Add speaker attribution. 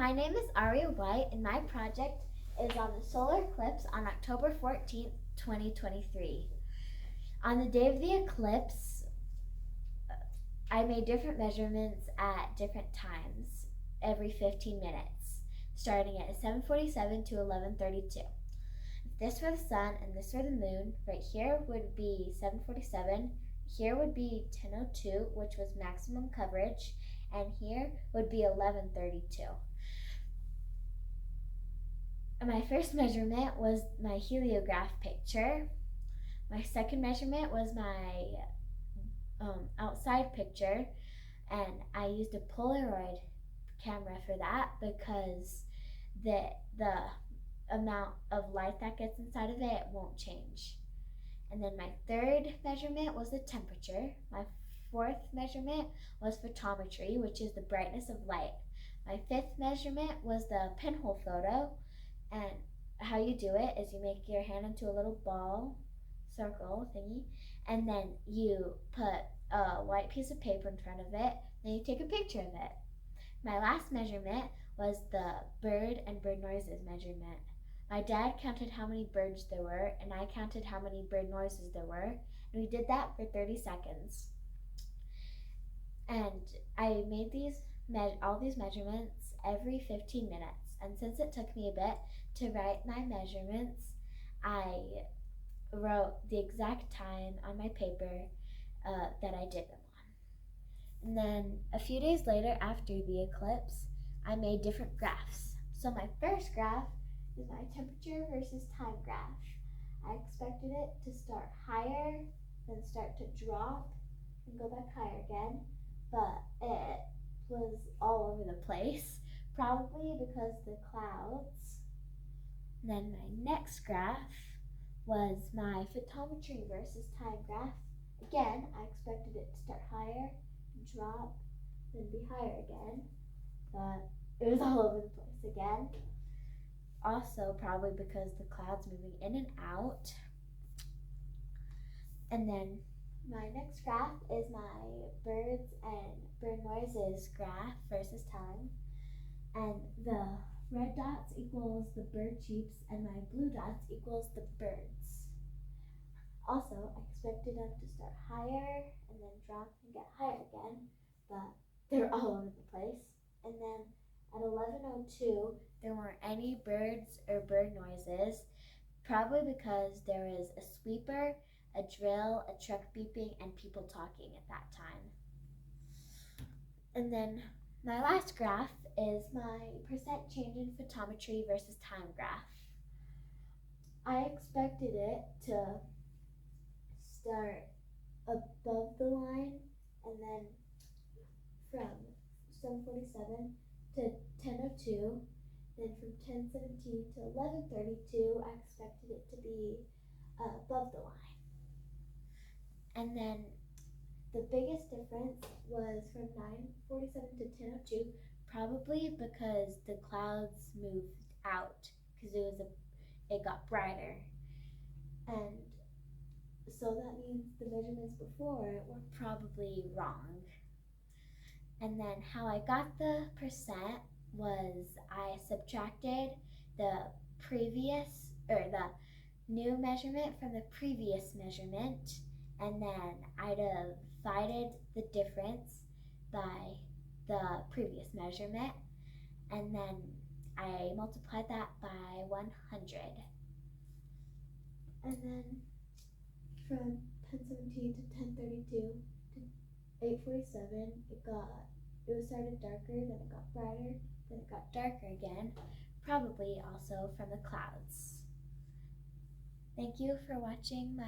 Speaker 1: My name is Arya White, and my project is on the solar eclipse on October 14th, 2023. On the day of the eclipse, I made different measurements at different times every 15 minutes, starting at 7:47 to 11:32. If this were the sun and this were the moon, right here would be 7:47, here would be 10:02, which was maximum coverage, and here would be 11:32. My first measurement was my heliograph picture. My second measurement was my outside picture, and I used a Polaroid camera for that because the amount of light that gets inside of it won't change. And then my third measurement was the temperature. My fourth measurement was photometry, which is the brightness of light. My fifth measurement was the pinhole photo, and how you do it is you make your hand into a little ball, circle thingy, and then you put a white piece of paper in front of it, then you take a picture of it. My last measurement was the bird and bird noises measurement. My dad counted how many birds there were, and I counted how many bird noises there were, and we did that for 30 seconds. And I made all these measurements every 15 minutes. And since it took me a bit to write my measurements, I wrote the exact time on my paper that I did them on. And then a few days later, after the eclipse, I made different graphs. So my first graph is my temperature versus time graph. I expected it to start higher, then start to drop, and go back higher again, but it was all over the place, probably because the clouds. Then my next graph was my photometry versus time graph. Again, I expected it to start higher, drop, then be higher again, but it was all over the place again. Also, probably because the clouds moving in and out. And then my next graph is my birds and bird noises graph versus time. And the red dots equals the bird cheeps, and my blue dots equals the birds. Also, I expected them to start higher and then drop and get higher again, but they're all over the place. And then at 11:02, there weren't any birds or bird noises, probably because there was a sweeper, a drill, a truck beeping, and people talking at that time. And then my last graph is my percent change in photometry versus time graph. I expected it to start above the line, and then from 7:47 to 10:02, then from 10:17 to 11:32, I expected it to be above the line. And then the biggest difference was from 9:47 to 10:02, probably because the clouds moved out because it got brighter. And so that means the measurements before were probably wrong. And then how I got the percent was I subtracted the new measurement from the previous measurement, and then I divided the difference by the previous measurement, and then I multiplied that by 100. And then from 10:17 to 10:32 to 8:47, it started darker, then it got brighter, then it got darker again, probably also from the clouds. Thank you for watching my